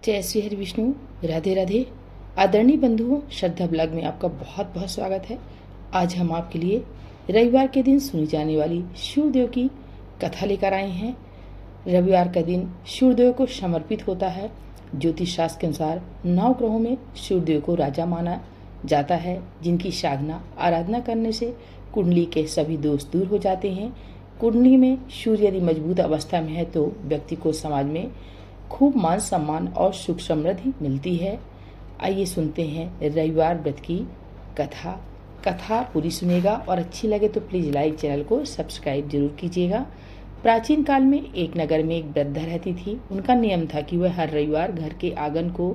जय श्री हरि विष्णु। राधे राधे। आदरणीय बंधुओं, श्रद्धा ब्लॉग में आपका बहुत बहुत स्वागत है। आज हम आपके लिए रविवार के दिन सुनी जाने वाली सूर्यदेव की कथा लेकर आए हैं। रविवार का दिन सूर्यदेव को समर्पित होता है। ज्योतिष शास्त्र के अनुसार 9 ग्रहों में सूर्यदेव को राजा माना जाता है, जिनकी साधना आराधना करने से कुंडली के सभी दोष दूर हो जाते हैं। कुंडली में सूर्य यदि मजबूत अवस्था में है तो व्यक्ति को समाज में खूब मान सम्मान और सुख समृद्धि मिलती है। आइए सुनते हैं रविवार व्रत की कथा पूरी सुनेगा और अच्छी लगे तो प्लीज़ लाइक, चैनल को सब्सक्राइब जरूर कीजिएगा। प्राचीन काल में एक नगर में एक वृद्धा रहती थी। उनका नियम था कि वह हर रविवार घर के आंगन को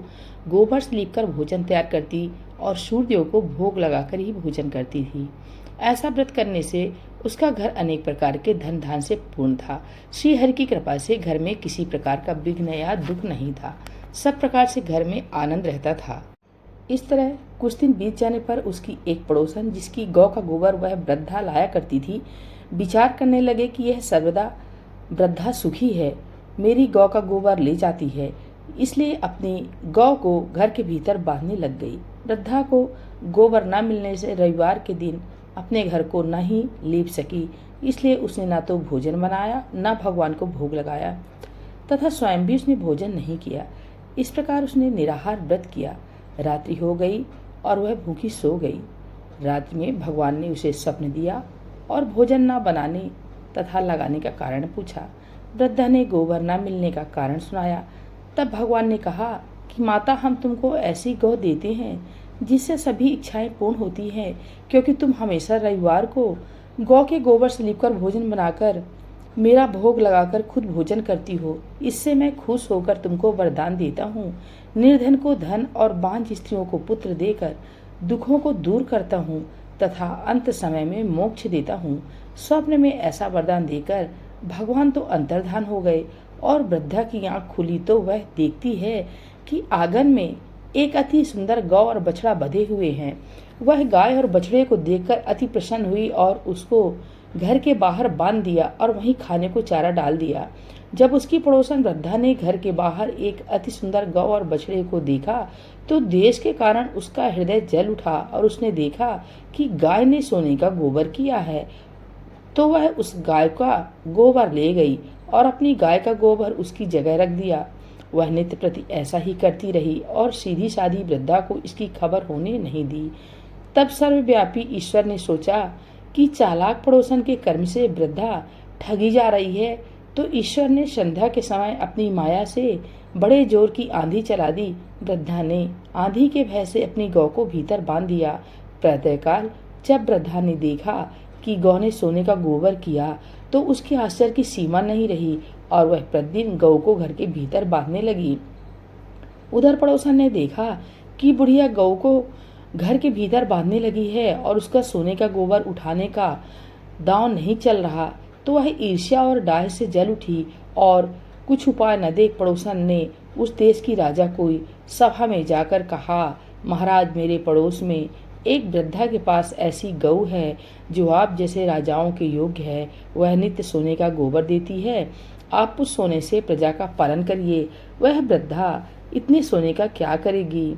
गोबर से लीपकर भोजन तैयार करती और सूर्यदेव को भोग लगाकर ही भोजन करती थी। ऐसा व्रत करने से उसका घर अनेक प्रकार के धन धान से पूर्ण था। श्री हरि की कृपा से घर में किसी प्रकार का विघ्न या दुख नहीं था। सब प्रकार से घर में आनंद रहता था। इस तरह कुछ दिन बीत जाने पर उसकी एक पड़ोसन, जिसकी गौ का गोबर वह वृद्धा लाया करती थी, विचार करने लगे कि यह सर्वदा वृद्धा सुखी है, मेरी गौ का गोबर ले जाती है, इसलिए अपनी गौ को घर के भीतर बांधने लग गई। वृद्धा को गोबर न मिलने से रविवार के दिन अपने घर को न ही लीप सकी, इसलिए उसने न तो भोजन बनाया न भगवान को भोग लगाया तथा स्वयं भी उसने भोजन नहीं किया। इस प्रकार उसने निराहार व्रत किया। रात्रि हो गई और वह भूखी सो गई। रात्रि में भगवान ने उसे स्वप्न दिया और भोजन न बनाने तथा लगाने का कारण पूछा। वृद्धा ने गोबर न मिलने का कारण सुनाया। तब भगवान ने कहा कि माता, हम तुमको ऐसी गौ देते हैं जिससे सभी इच्छाएं पूर्ण होती हैं, क्योंकि तुम हमेशा रविवार को गौ के गोबर से लिपकर भोजन बनाकर मेरा भोग लगाकर खुद भोजन करती हो। इससे मैं खुश होकर तुमको वरदान देता हूँ। निर्धन को धन और बांझ स्त्रियों को पुत्र देकर दुखों को दूर करता हूँ तथा अंत समय में मोक्ष देता हूँ। स्वप्न में ऐसा वरदान देकर भगवान तो अंतर्धान हो गए और वृद्धा की आंख खुली तो वह देखती है कि आंगन में एक अति सुंदर गौ और बछड़ा बंधे हुए हैं। वह गाय और बछड़े को देखकर अति प्रसन्न हुई और उसको घर के बाहर बांध दिया और वहीं खाने को चारा डाल दिया। जब उसकी पड़ोसन वृद्धा ने घर के बाहर एक अति सुंदर गौ और बछड़े को देखा तो देश के कारण उसका हृदय जल उठा और उसने देखा कि गाय ने सोने का गोबर किया है, तो वह उस गाय का गोबर ले गई और अपनी गाय का गोबर उसकी जगह रख दिया। वह नित्य प्रति ऐसा ही करती रही और सीधी साधी वृद्धा को इसकी खबर होने नहीं दी। तब सर्वव्यापी ईश्वर ने सोचा कि चालाक पड़ोसन के कर्म से वृद्धा ठगी जा रही है, तो ईश्वर ने संध्या के समय अपनी माया से बड़े जोर की आंधी चला दी। वृद्धा ने आंधी के भय से अपनी गौ को भीतर बांध दिया। प्रातःकाल जब वृद्धा ने देखा कि गौ ने सोने का गोबर किया तो उसके आश्चर्य की सीमा नहीं रही और वह प्रतिदिन गौ को घर के भीतर बांधने लगी। उधर पड़ोसन ने देखा कि बुढ़िया गौ को घर के भीतर बांधने लगी है और उसका सोने का गोबर उठाने का दांव नहीं चल रहा, तो वह ईर्ष्या और डाह से जल उठी और कुछ उपाय न देख पड़ोसन ने उस देश की राजा को सभा में जाकर कहा, महाराज, मेरे पड़ोस में एक वृद्धा के पास ऐसी गऊ है जो आप जैसे राजाओं के योग्य है। वह नित्य सोने का गोबर देती है। आप उस सोने से प्रजा का पालन करिए। वह वृद्धा इतने सोने का क्या करेगी?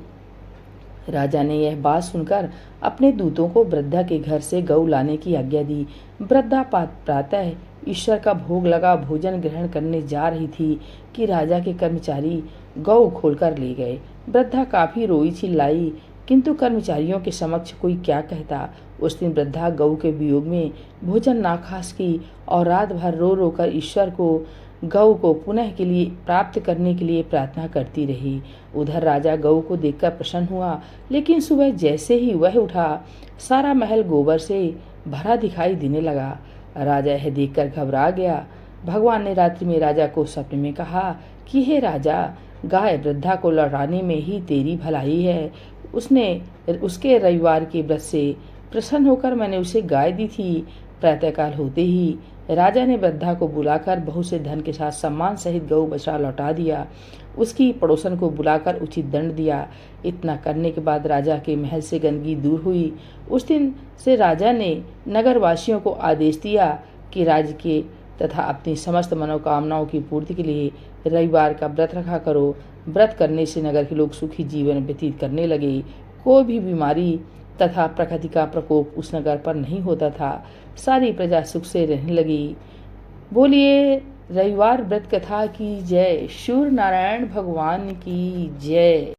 राजा ने यह बात सुनकर अपने दूतों को वृद्धा के घर से गऊ लाने की आज्ञा दी। वृद्धा प्रातः ईश्वर का भोग लगा भोजन ग्रहण करने जा रही थी कि राजा के कर्मचारी गऊ खोलकर ले गए। वृद्धा काफी रोई चिल्लाई, किंतु कर्मचारियों के समक्ष कोई क्या कहता। उस दिन वृद्धा गऊ के वियोग में भोजन ना खा सकी और रात भर रो रो कर ईश्वर को गऊ को पुनः के लिए प्राप्त करने के लिए प्रार्थना करती रही। उधर राजा गऊ को देखकर प्रसन्न हुआ, लेकिन सुबह जैसे ही वह उठा सारा महल गोबर से भरा दिखाई देने लगा। राजा यह देखकर घबरा गया। भगवान ने रात्रि में राजा को स्वप्न में कहा कि हे राजा, गाय वृद्धा को लौटाने में ही तेरी भलाई है। उसके रविवार के व्रत से प्रसन्न होकर मैंने उसे गाय दी थी। प्रातःकाल होते ही राजा ने वृद्धा को बुलाकर बहुत से धन के साथ सम्मान सहित गऊ बछड़ा लौटा दिया। उसकी पड़ोसन को बुलाकर उचित दंड दिया। इतना करने के बाद राजा के महल से गंदगी दूर हुई। उस दिन से राजा ने नगरवासियों को आदेश दिया कि राज्य के तथा अपनी समस्त मनोकामनाओं की पूर्ति के लिए रविवार का व्रत रखा करो। व्रत करने से नगर के लोग सुखी जीवन व्यतीत करने लगे। कोई भी बीमारी तथा प्रकृति का प्रकोप उस नगर पर नहीं होता था। सारी प्रजा सुख से रहने लगी। बोलिए रविवार व्रत कथा की जय। सूर्य नारायण भगवान की जय।